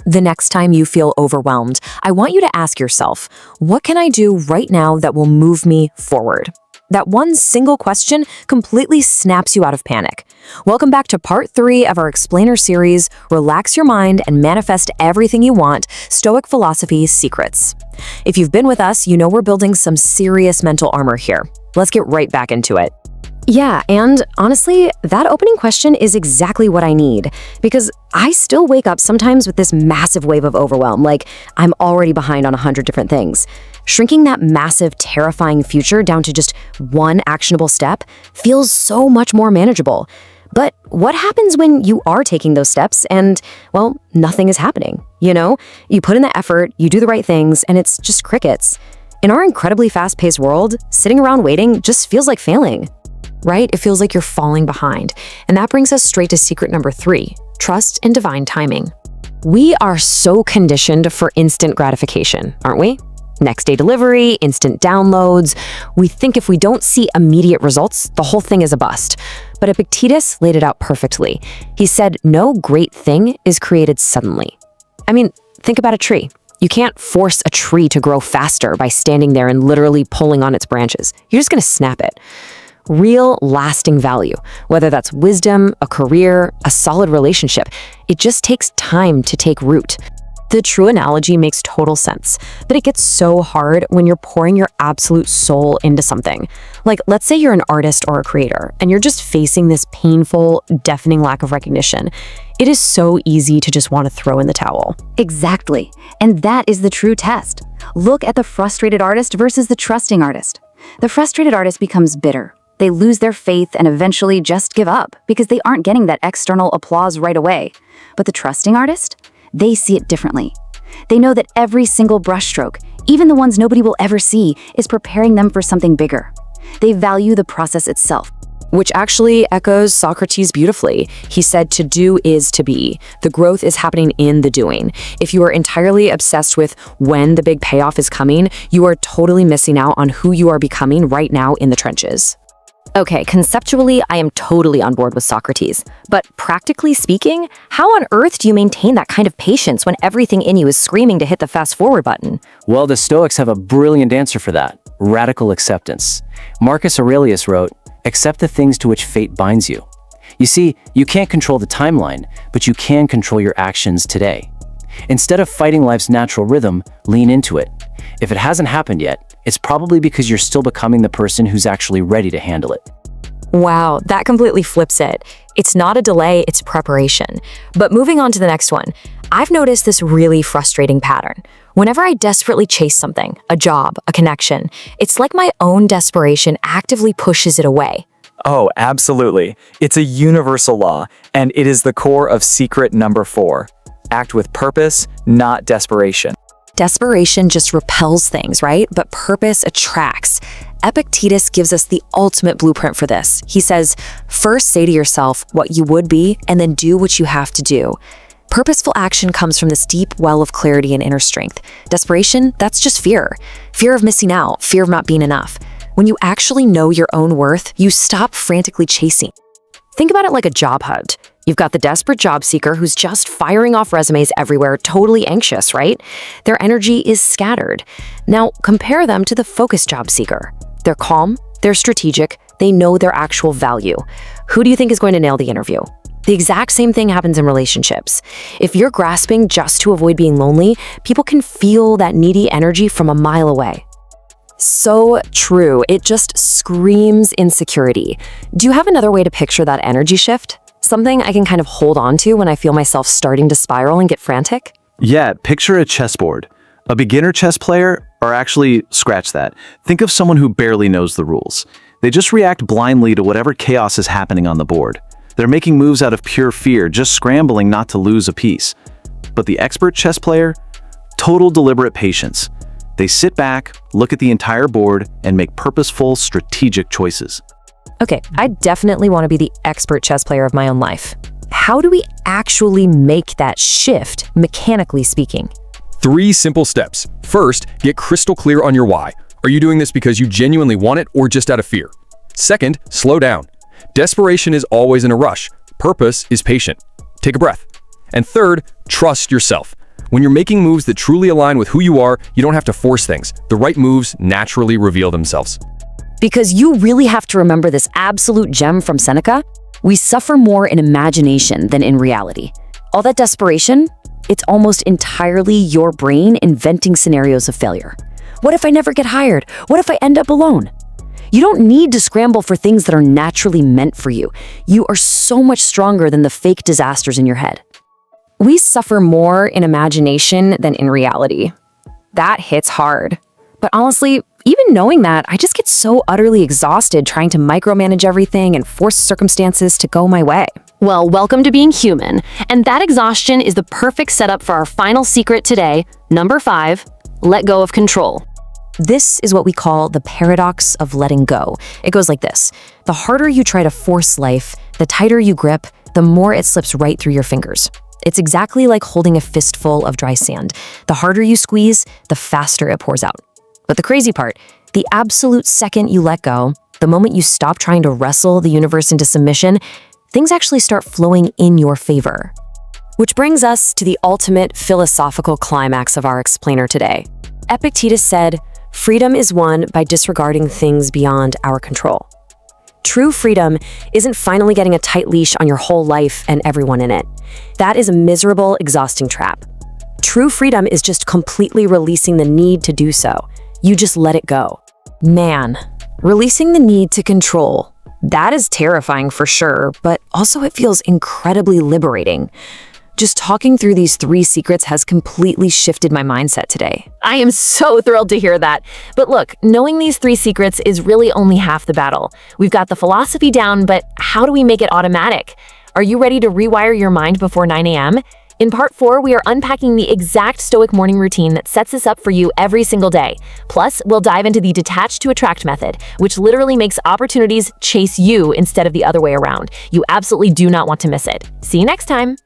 The next time you feel overwhelmed, I want you to ask yourself, what can I do right now that will move me forward? That one single question completely snaps you out of panic. Welcome back to part 3 of our explainer series, Relax Your Mind and Manifest Everything You Want, Stoic Philosophy Secrets. If you've been with us, you know we're building some serious mental armor here. Let's get right back into it. Yeah, and honestly, that opening question is exactly what I need, because I still wake up sometimes with this massive wave of overwhelm, like I'm already behind on 100 different things. Shrinking that massive, terrifying future down to just one actionable step feels so much more manageable. But what happens when you are taking those steps and, well, nothing is happening? You put in the effort, you do the right things, and it's just crickets. In our incredibly fast-paced world, sitting around waiting just feels like failing. Right? It feels like you're falling behind. And that brings us straight to secret number 3, trust in divine timing. We are so conditioned for instant gratification, aren't we? Next day delivery, instant downloads. We think if we don't see immediate results, the whole thing is a bust. But Epictetus laid it out perfectly. He said, no great thing is created suddenly. I mean, think about a tree. You can't force a tree to grow faster by standing there and literally pulling on its branches. You're just going to snap it. Real, lasting value, whether that's wisdom, a career, a solid relationship, it just takes time to take root. The true analogy makes total sense, but it gets so hard when you're pouring your absolute soul into something. Like, let's say you're an artist or a creator, and you're just facing this painful, deafening lack of recognition. It is so easy to just want to throw in the towel. Exactly. And that is the true test. Look at the frustrated artist versus the trusting artist. The frustrated artist becomes bitter. They lose their faith and eventually just give up because they aren't getting that external applause right away. But the trusting artist, they see it differently. They know that every single brushstroke, even the ones nobody will ever see, is preparing them for something bigger. They value the process itself. Which actually echoes Socrates beautifully. He said, to do is to be. The growth is happening in the doing. If you are entirely obsessed with when the big payoff is coming, you are totally missing out on who you are becoming right now in the trenches. Okay, conceptually, I am totally on board with Socrates. But practically speaking, how on earth do you maintain that kind of patience when everything in you is screaming to hit the fast forward button? Well, the Stoics have a brilliant answer for that: radical acceptance. Marcus Aurelius wrote, "Accept the things to which fate binds you." You see, you can't control the timeline, but you can control your actions today. Instead of fighting life's natural rhythm, lean into it. If it hasn't happened yet, it's probably because you're still becoming the person who's actually ready to handle it. Wow, that completely flips it. It's not a delay, it's preparation. But moving on to the next one, I've noticed this really frustrating pattern. Whenever I desperately chase something, a job, a connection, it's like my own desperation actively pushes it away. Oh, absolutely. It's a universal law, and it is the core of secret number 4. Act with purpose, not desperation. Desperation just repels things, right? But purpose attracts. Epictetus gives us the ultimate blueprint for this. He says, first say to yourself what you would be, and then do what you have to do. Purposeful action comes from this deep well of clarity and inner strength. Desperation, that's just fear. Fear of missing out, fear of not being enough. When you actually know your own worth, you stop frantically chasing. Think about it like a job hunt. You've got the desperate job seeker who's just firing off resumes everywhere, totally anxious, right? Their energy is scattered. Now, compare them to the focused job seeker. They're calm, they're strategic, they know their actual value. Who do you think is going to nail the interview? The exact same thing happens in relationships. If you're grasping just to avoid being lonely, people can feel that needy energy from a mile away. So true. It just screams insecurity. Do you have another way to picture that energy shift? Something I can kind of hold on to when I feel myself starting to spiral and get frantic? Yeah, picture a chessboard. A beginner chess player, or actually, scratch that. Think of someone who barely knows the rules. They just react blindly to whatever chaos is happening on the board. They're making moves out of pure fear, just scrambling not to lose a piece. But the expert chess player? Total deliberate patience. They sit back, look at the entire board, and make purposeful, strategic choices. Okay, I definitely want to be the expert chess player of my own life. How do we actually make that shift, mechanically speaking? 3 simple steps. First, get crystal clear on your why. Are you doing this because you genuinely want it or just out of fear? Second, slow down. Desperation is always in a rush. Purpose is patient. Take a breath. And third, trust yourself. When you're making moves that truly align with who you are, you don't have to force things. The right moves naturally reveal themselves. Because you really have to remember this absolute gem from Seneca. We suffer more in imagination than in reality. All that desperation, it's almost entirely your brain inventing scenarios of failure. What if I never get hired? What if I end up alone? You don't need to scramble for things that are naturally meant for you. You are so much stronger than the fake disasters in your head. We suffer more in imagination than in reality. That hits hard. But honestly, even knowing that, I just get so utterly exhausted trying to micromanage everything and force circumstances to go my way. Well, welcome to being human. And that exhaustion is the perfect setup for our final secret today, number 5, let go of control. This is what we call the paradox of letting go. It goes like this. The harder you try to force life, the tighter you grip, the more it slips right through your fingers. It's exactly like holding a fistful of dry sand. The harder you squeeze, the faster it pours out. But the crazy part, the absolute second you let go, the moment you stop trying to wrestle the universe into submission, things actually start flowing in your favor. Which brings us to the ultimate philosophical climax of our explainer today. Epictetus said, "Freedom is won by disregarding things beyond our control." True freedom isn't finally getting a tight leash on your whole life and everyone in it. That is a miserable, exhausting trap. True freedom is just completely releasing the need to do so. You just let it go. Man, releasing the need to control. That is terrifying for sure, but also it feels incredibly liberating. Just talking through these 3 secrets has completely shifted my mindset today. I am so thrilled to hear that. But look, knowing these 3 secrets is really only half the battle. We've got the philosophy down, but how do we make it automatic? Are you ready to rewire your mind before 9 a.m.? In part 4, we are unpacking the exact Stoic morning routine that sets this up for you every single day. Plus, we'll dive into the detach to attract method, which literally makes opportunities chase you instead of the other way around. You absolutely do not want to miss it. See you next time.